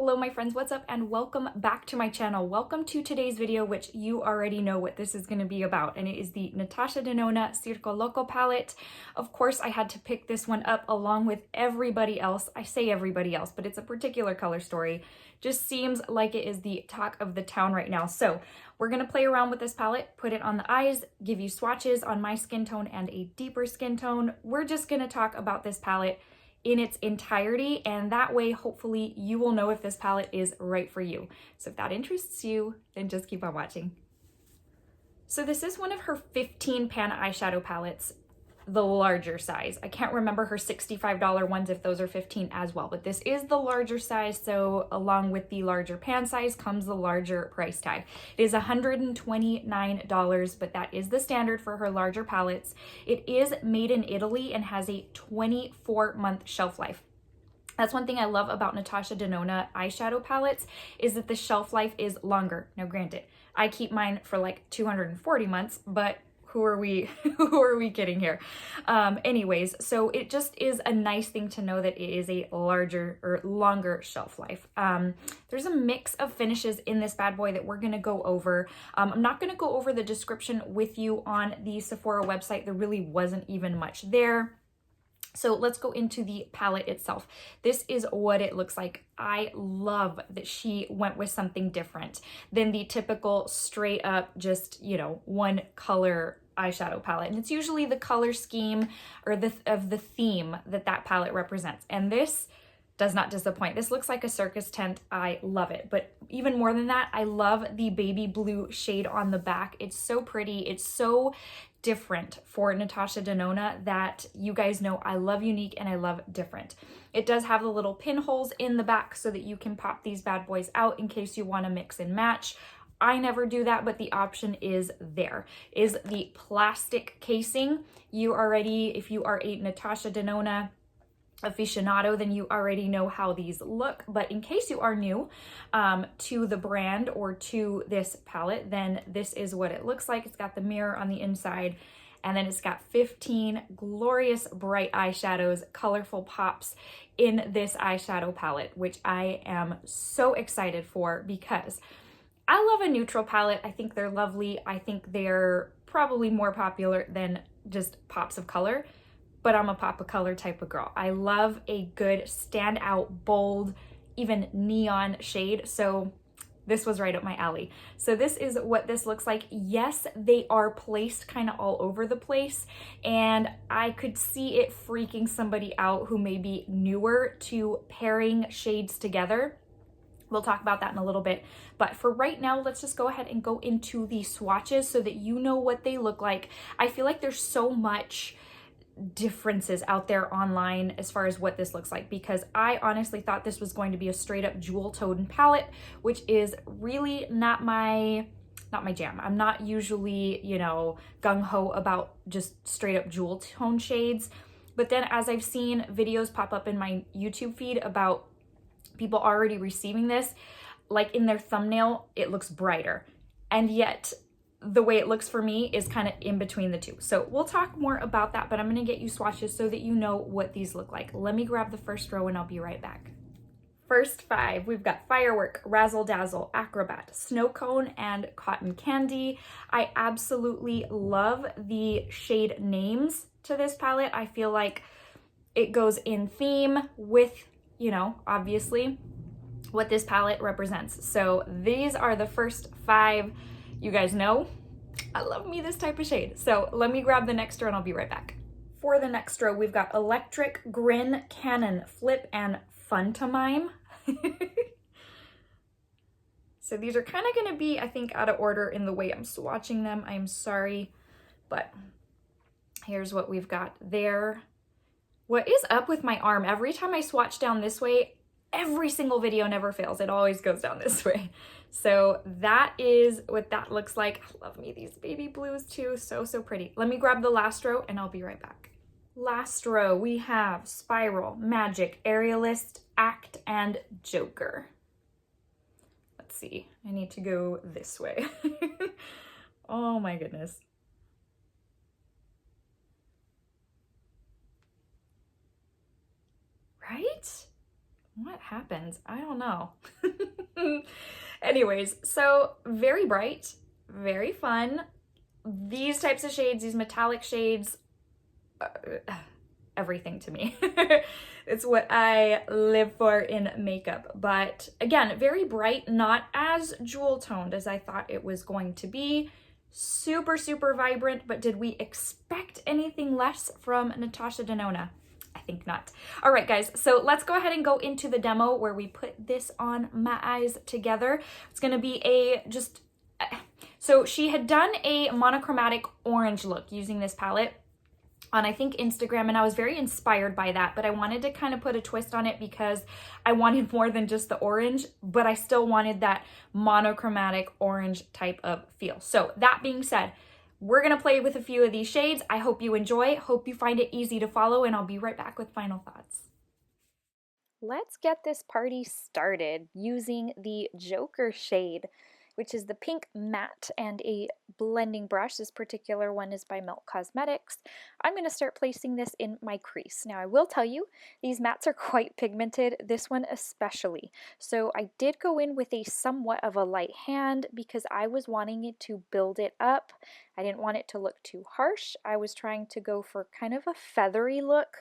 Hello my friends, what's up and welcome back to my channel. Welcome to today's video, which you already know what this is going to be about, and it is the Natasha Denona Circo Loco palette. Of course, I had to pick this one up along with everybody else. I say everybody else, but it's a particular color story. Just seems like it is the talk of the town right now. So we're going to play around with this palette, put it on the eyes, give you swatches on my skin tone and a deeper skin tone. We're just going to talk about this palette in its entirety, and that way hopefully you will know if this palette is right for you. So if that interests you, then just keep on watching. So this is one of her 15 pan eyeshadow palettes, the larger size. I can't remember her $65 ones if those are 15 as well, but this is the larger size, so along with the larger pan size comes the larger price tag. It is $129, but that is the standard for her larger palettes. It is made in Italy and has a 24-month shelf life. That's one thing I love about Natasha Denona eyeshadow palettes, is that the shelf life is longer. Now granted, I keep mine for like 240 months, but who are we kidding here? Anyways, so it just is a nice thing to know that it is a larger or longer shelf life. There's a mix of finishes in this bad boy that we're gonna go over. I'm not gonna go over the description with you on the Sephora website. There really wasn't even much there. So let's go into the palette itself. This is what it looks like. I love that she went with something different than the typical straight up, just, you know, one color eyeshadow palette. And it's usually the color scheme or the theme that palette represents. And this does not disappoint. This looks like a circus tent. I love it. But even more than that, I love the baby blue shade on the back. It's so pretty. It's so different for Natasha Denona that you guys know I love unique and I love different. It does have the little pinholes in the back so that you can pop these bad boys out in case you want to mix and match. I never do that, but the option is there. Is the plastic casing. You already, if you are a Natasha Denona aficionado, then you already know how these look. But in case you are new to the brand or to this palette, then this is what it looks like. It's got the mirror on the inside, and then it's got 15 glorious bright eyeshadows, colorful pops in this eyeshadow palette, which I am so excited for because I love a neutral palette. I think they're lovely. I think they're probably more popular than just pops of color, but I'm a pop of color type of girl. I love a good standout, bold, even neon shade. So this was right up my alley. So this is what this looks like. Yes, they are placed kind of all over the place, and I could see it freaking somebody out who may be newer to pairing shades together. We'll talk about that in a little bit. But for right now, let's just go ahead and go into the swatches so that you know what they look like. I feel like there's so much differences out there online as far as what this looks like, because I honestly thought this was going to be a straight up jewel tone palette, which is really not my jam. I'm not usually, you know, gung-ho about just straight up jewel tone shades. But then as I've seen videos pop up in my YouTube feed about people already receiving this, like in their thumbnail, it looks brighter. And yet the way it looks for me is kind of in between the two. So we'll talk more about that, but I'm going to get you swatches so that you know what these look like. Let me grab the first row and I'll be right back. First five, we've got Firework, Razzle Dazzle, Acrobat, Snow Cone, and Cotton Candy. I absolutely love the shade names to this palette. I feel like it goes in theme with, you know, obviously what this palette represents. So these are the first five. You guys know I love me this type of shade. So let me grab the next row and I'll be right back. For the next row, we've got Electric, Grin, Cannon, Flip, and Fun to Mime. So these are kind of going to be, I think, out of order in the way I'm swatching them. I'm sorry, but here's what we've got there. What is up with my arm? Every time I swatch down this way, every single video never fails. It always goes down this way. So that is what that looks like. I love me these baby blues too. So, so pretty. Let me grab the last row and I'll be right back. Last row, we have Spiral, Magic, Aerialist, Act, and Joker. Let's see. I need to go this way. Oh my goodness. Right? What happens? I don't know. Anyways, so very bright, very fun. These types of shades, these metallic shades, everything to me. It's what I live for in makeup. But again, very bright, not as jewel toned as I thought it was going to be. Super, super vibrant, but did we expect anything less from Natasha Denona? I think not. All right, guys, so let's go ahead and go into the demo where we put this on my eyes together. It's gonna be so she had done a monochromatic orange look using this palette on, I think, Instagram, and I was very inspired by that, but I wanted to kind of put a twist on it because I wanted more than just the orange, but I still wanted that monochromatic orange type of feel. So that being said, we're gonna play with a few of these shades. I hope you enjoy, hope you find it easy to follow, and I'll be right back with final thoughts. Let's get this party started using the Joker shade, which is the pink matte, and a blending brush. This particular one is by Milk Cosmetics. I'm going to start placing this in my crease. Now I will tell you, these mattes are quite pigmented, this one especially. So I did go in with a somewhat of a light hand because I was wanting it to build it up. I didn't want it to look too harsh. I was trying to go for kind of a feathery look,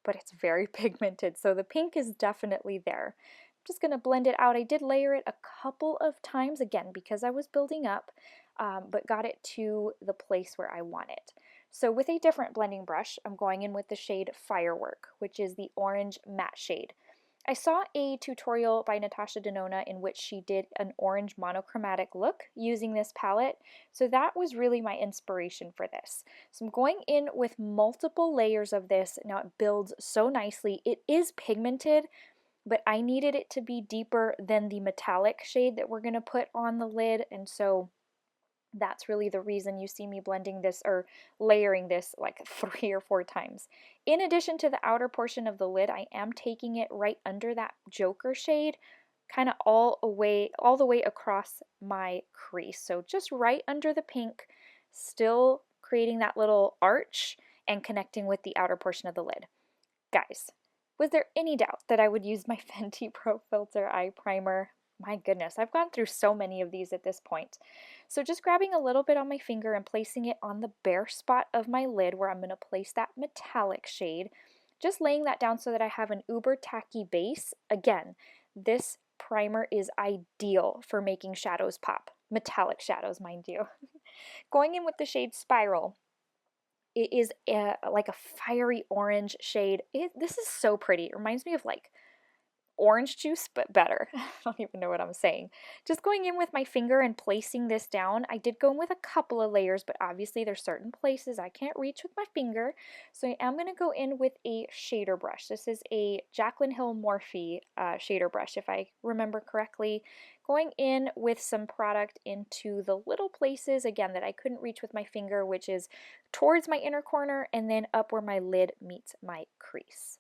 but it's very pigmented, so the pink is definitely there. I'm just going to blend it out. I did layer it a couple of times, again, because I was building up, but got it to the place where I want it. So with a different blending brush, I'm going in with the shade Firework, which is the orange matte shade. I saw a tutorial by Natasha Denona in which she did an orange monochromatic look using this palette, so that was really my inspiration for this. So I'm going in with multiple layers of this. Now it builds so nicely. It is pigmented, but I needed it to be deeper than the metallic shade that we're going to put on the lid, and so that's really the reason you see me blending this or layering this like 3 or 4 times. In addition to the outer portion of the lid, I am taking it right under that Joker shade, kind of all the way across my crease. So just right under the pink, still creating that little arch and connecting with the outer portion of the lid. Guys, was there any doubt that I would use my Fenty Pro Filter Eye Primer? My goodness, I've gone through so many of these at this point. So just grabbing a little bit on my finger and placing it on the bare spot of my lid where I'm going to place that metallic shade, just laying that down so that I have an uber tacky base. Again, this primer is ideal for making shadows pop. Metallic shadows, mind you. Going in with the shade Spiral. It is like a fiery orange shade. This is so pretty. It reminds me of like orange juice, but better. I don't even know what I'm saying. Just going in with my finger and placing this down. I did go in with a couple of layers, but obviously there's certain places I can't reach with my finger. So I am going to go in with a shader brush. This is a Jaclyn Hill Morphe shader brush, if I remember correctly. Going in with some product into the little places, again, that I couldn't reach with my finger, which is towards my inner corner and then up where my lid meets my crease.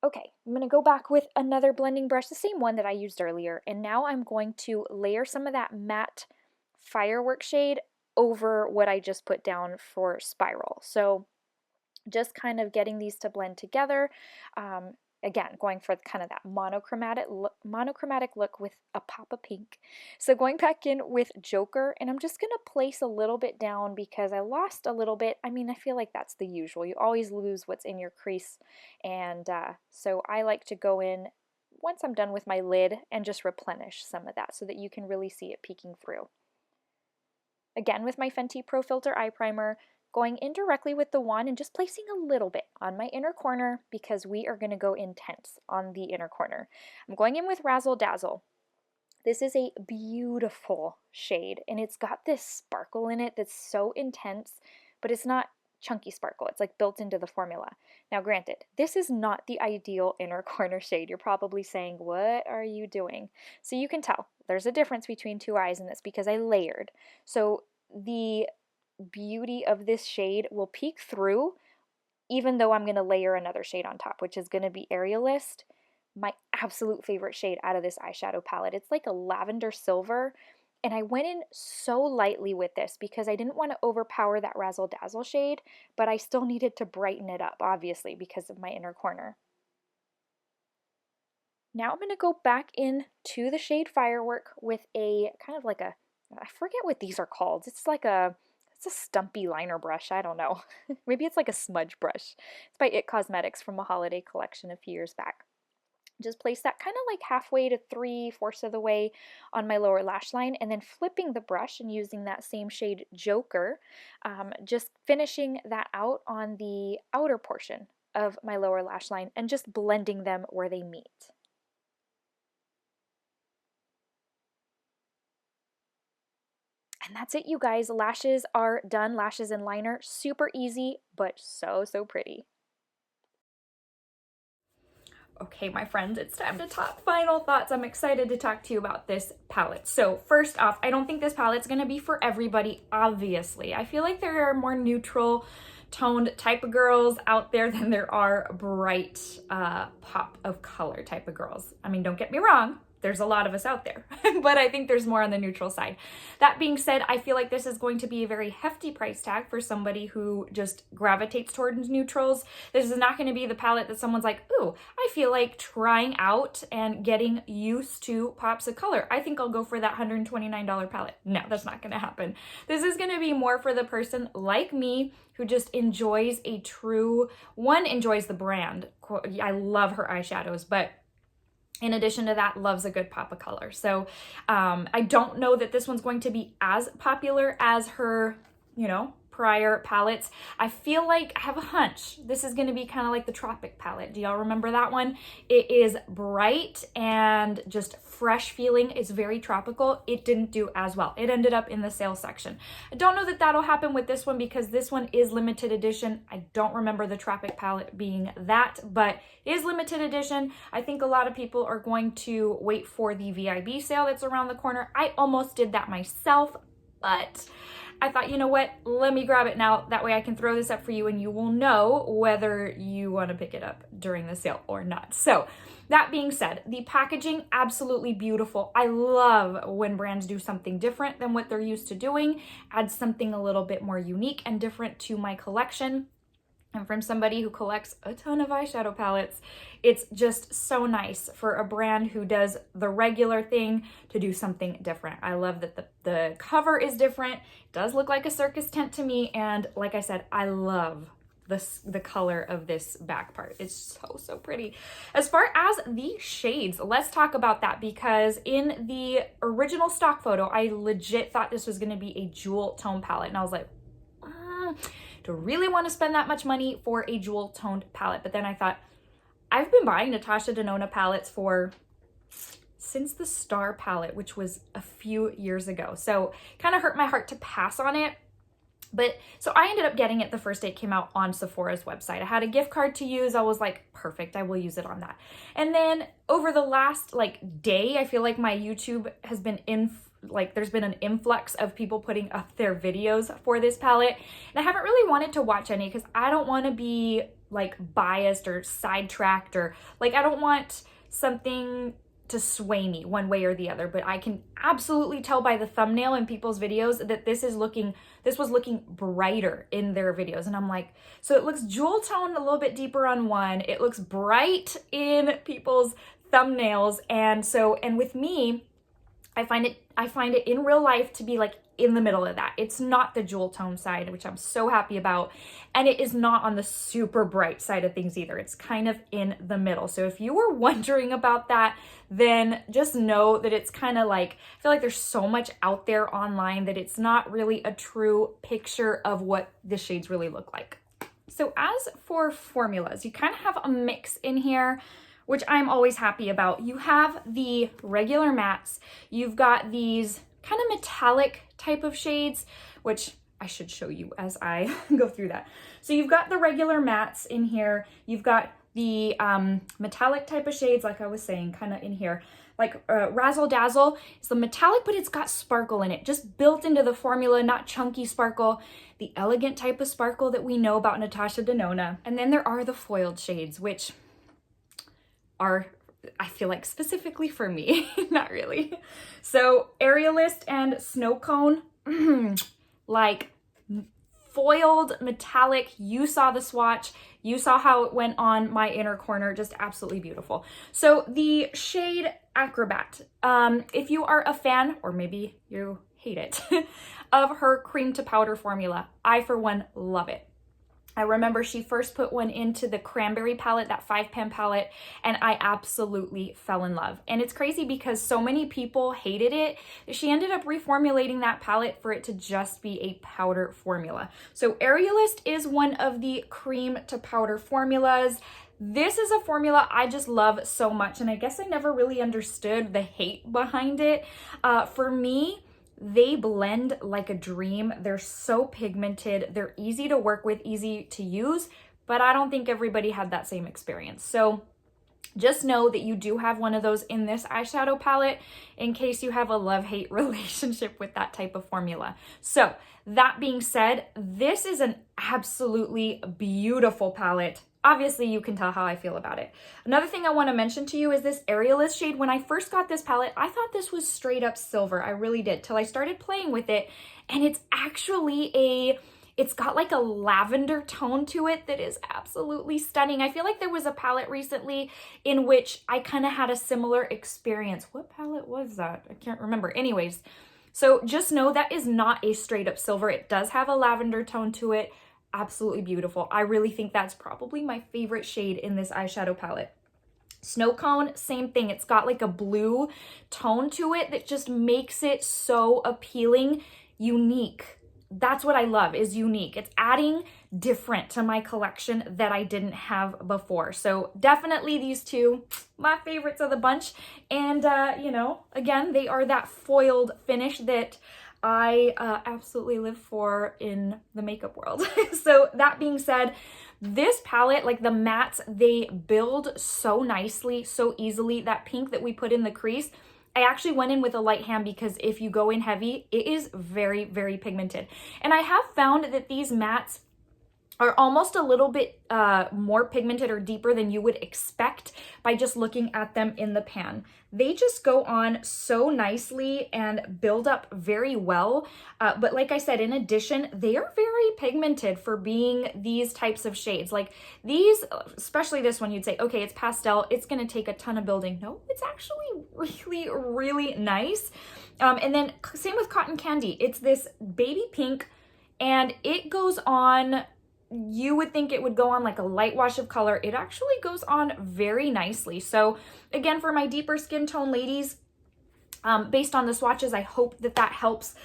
Okay, I'm going to go back with another blending brush, the same one that I used earlier, and now I'm going to layer some of that matte Firework shade over what I just put down for Spiral. So just kind of getting these to blend together. Again, going for kind of that monochromatic look with a pop of pink. So going back in with Joker, and I'm just going to place a little bit down because I lost a little bit. I mean, I feel like that's the usual. You always lose what's in your crease, and so I like to go in once I'm done with my lid and just replenish some of that so that you can really see it peeking through. Again, with my Fenty Pro Filter Eye Primer, going in directly with the wand and just placing a little bit on my inner corner because we are going to go intense on the inner corner. I'm going in with Razzle Dazzle. This is a beautiful shade and it's got this sparkle in it that's so intense, but it's not chunky sparkle. It's like built into the formula. Now granted, this is not the ideal inner corner shade. You're probably saying, what are you doing? So you can tell there's a difference between two eyes in this because I layered. So the beauty of this shade will peek through even though I'm going to layer another shade on top, which is going to be Aerialist, my absolute favorite shade out of this eyeshadow palette. It's like a lavender silver, and I went in so lightly with this because I didn't want to overpower that Razzle Dazzle shade, but I still needed to brighten it up, obviously, because of my inner corner. Now I'm going to go back into the shade Firework with a kind of like a, I forget what these are called. It's like it's a stumpy liner brush. I don't know. Maybe it's like a smudge brush. It's by It Cosmetics from a holiday collection a few years back. Just place that kind of like halfway to 3/4 of the way on my lower lash line, and then flipping the brush and using that same shade Joker, just finishing that out on the outer portion of my lower lash line and just blending them where they meet. And that's it, you guys. Lashes are done. Lashes and liner, super easy, but so pretty. Okay, my friends, it's time to talk final thoughts. I'm excited to talk to you about this palette. So first off, I don't think this palette's gonna be for everybody, obviously. I feel like there are more neutral toned type of girls out there than there are bright pop of color type of girls. I mean, don't get me wrong, there's a lot of us out there, but I think there's more on the neutral side. That being said, I feel like this is going to be a very hefty price tag for somebody who just gravitates towards neutrals. This is not going to be the palette that someone's like, ooh, I feel like trying out and getting used to pops of color. I think I'll go for that $129 palette. No, that's not going to happen. This is going to be more for the person like me who just enjoys enjoys the brand. I love her eyeshadows, but in addition to that, loves a good pop of color. So I don't know that this one's going to be as popular as her, prior palettes. I feel like, I have a hunch, this is gonna be kind of like the Tropic palette. Do y'all remember that one? It is bright and just fresh feeling. It's very tropical. It didn't do as well. It ended up in the sale section. I don't know that that'll happen with this one because this one is limited edition. I don't remember the Tropic palette being that, but it is limited edition. I think a lot of people are going to wait for the VIB sale that's around the corner. I almost did that myself, but I thought, you know what, let me grab it now. That way I can throw this up for you and you will know whether you want to pick it up during the sale or not. So that being said, the packaging, absolutely beautiful. I love when brands do something different than what they're used to doing, add something a little bit more unique and different to my collection. And from somebody who collects a ton of eyeshadow palettes, it's just so nice for a brand who does the regular thing to do something different. I love that the cover is different. It does look like a circus tent to me. And like I said, I love the color of this back part. It's so pretty. As far as the shades, let's talk about that, because in the original stock photo, I legit thought this was going to be a jewel tone palette. And I was like, do really want to spend that much money for a jewel toned palette? But then I thought, I've been buying Natasha Denona palettes since the Star palette, which was a few years ago. So kind of hurt my heart to pass on it. But so I ended up getting it the first day it came out on Sephora's website. I had a gift card to use. I was like, perfect, I will use it on that. And then over the last day, I feel like my YouTube has been there's been an influx of people putting up their videos for this palette. And I haven't really wanted to watch any because I don't want to be biased or sidetracked, or I don't want something to sway me one way or the other. But I can absolutely tell by the thumbnail in people's videos that this was looking brighter in their videos. And I'm like, so it looks jewel toned a little bit deeper on one. It looks bright in people's thumbnails. And with me, I find it in real life to be in the middle of that. It's not the jewel tone side, which I'm so happy about. And it is not on the super bright side of things either. It's kind of in the middle. So if you were wondering about that, then just know that it's kind of I feel like there's so much out there online that it's not really a true picture of what the shades really look like. So as for formulas, you kind of have a mix in here, which I'm always happy about. You have the regular mattes. You've got these kind of metallic type of shades, which I should show you as I go through that. So you've got the regular mattes in here. You've got the metallic type of shades, like I was saying, kind of in here. Razzle Dazzle is the metallic, but it's got sparkle in it, just built into the formula, not chunky sparkle. The elegant type of sparkle that we know about Natasha Denona. And then there are the foiled shades, which are, I feel like, specifically for me. Not really. So Aerialist and Snow Cone, foiled metallic. You saw the swatch. You saw how it went on my inner corner. Just absolutely beautiful. So the shade Acrobat. If you are a fan, or maybe you hate it, of her cream to powder formula, I for one love it. I remember she first put one into the cranberry palette, that 5-pan palette, and I absolutely fell in love. And it's crazy because so many people hated it. She ended up reformulating that palette for it to just be a powder formula. So Aerialist is one of the cream to powder formulas. This is a formula I just love so much, and I guess I never really understood the hate behind it. For me, they blend like a dream. They're so pigmented. They're easy to work with, easy to use, but I don't think everybody had that same experience. So just know that you do have one of those in this eyeshadow palette in case you have a love-hate relationship with that type of formula. So that being said, this is an absolutely beautiful palette. Obviously, you can tell how I feel about it. Another thing I want to mention to you is this Aerialist shade. When I first got this palette, I thought this was straight up silver. I really did, till I started playing with it. And it's actually it's got like a lavender tone to it that is absolutely stunning. I feel like there was a palette recently in which I kind of had a similar experience. What palette was that? I can't remember. Anyways, so just know that is not a straight up silver. It does have a lavender tone to it. Absolutely beautiful. I really think that's probably my favorite shade in this eyeshadow palette. Snow Cone, same thing. It's got like a blue tone to it that just makes it so appealing, unique. That's what I love, is unique. It's adding different to my collection that I didn't have before. So definitely these two, my favorites of the bunch. And, you know, again, they are that foiled finish that I absolutely live for in the makeup world. So that being said, this palette, like the mattes, they build so nicely, so easily. That pink that we put in the crease, I actually went in with a light hand because if you go in heavy, it is very, very pigmented. And I have found that these mattes are almost a little bit more pigmented or deeper than you would expect by just looking at them in the pan. They just go on so nicely and build up very well. But like I said, in addition, they are very pigmented for being these types of shades. Like these, especially this one, you'd say, okay, it's pastel, it's gonna take a ton of building. No, it's actually really, really nice. And then same with Cotton Candy. It's this baby pink and it goes on, you would think it would go on like a light wash of color. It actually goes on very nicely. So again, for my deeper skin tone ladies, based on the swatches, I hope that that helps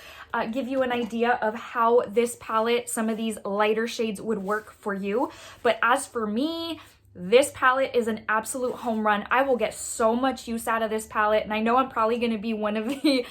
give you an idea of how this palette, some of these lighter shades would work for you. But as for me, this palette is an absolute home run. I will get so much use out of this palette. And I know I'm probably going to be one of the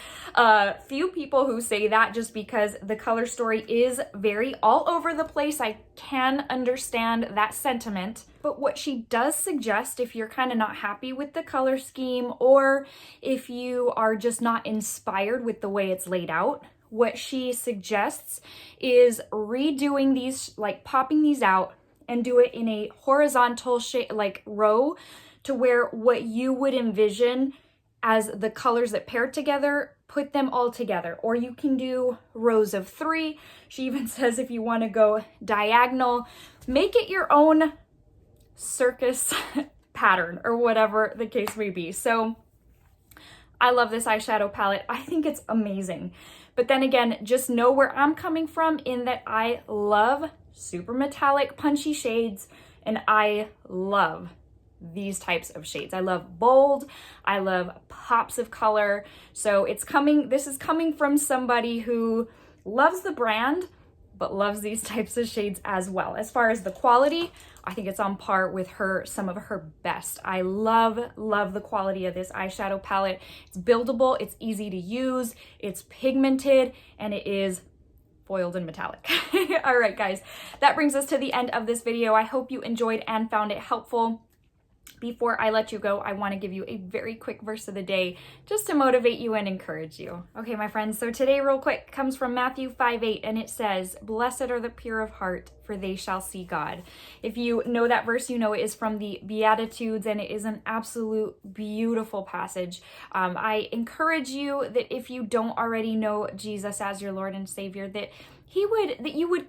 few people who say that just because the color story is very all over the place. I can understand that sentiment. But what she does suggest, if you're kind of not happy with the color scheme or if you are just not inspired with the way it's laid out, what she suggests is redoing these, like popping these out, and do it in a horizontal shape, like row, to where what you would envision as the colors that pair together, put them all together. Or you can do rows of 3. She even says if you want to go diagonal, make it your own circus pattern or whatever the case may be. So I love this eyeshadow palette. I think it's amazing. But then again, just know where I'm coming from in that I love super metallic punchy shades and I love these types of shades. I love bold, I love pops of color. So this is coming from somebody who loves the brand but loves these types of shades as well. As far as the quality, I think it's on par with some of her best. I love the quality of this eyeshadow palette. It's buildable, it's easy to use, it's pigmented, and it is foiled and metallic. All right, guys, that brings us to the end of this video. I hope you enjoyed and found it helpful. Before I let you go, I want to give you a very quick verse of the day just to motivate you and encourage you. Okay, my friends, so today real quick comes from Matthew 5:8, and it says, "Blessed are the pure of heart, for they shall see God." If you know that verse, you know it is from the Beatitudes, and it is an absolute beautiful passage. I encourage you that if you don't already know Jesus as your Lord and Savior, that you would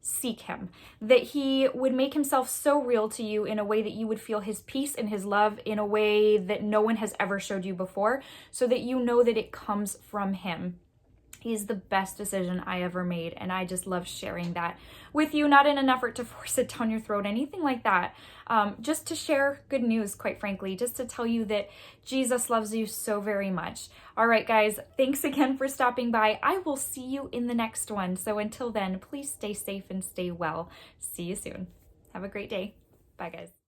seek him, that he would make himself so real to you in a way that you would feel his peace and his love in a way that no one has ever showed you before, so that you know that it comes from him. He's the best decision I ever made, and I just love sharing that with you, not in an effort to force it down your throat, anything like that. Just to share good news, quite frankly, just to tell you that Jesus loves you so very much. All right, guys, thanks again for stopping by. I will see you in the next one. So until then, please stay safe and stay well. See you soon. Have a great day. Bye, guys.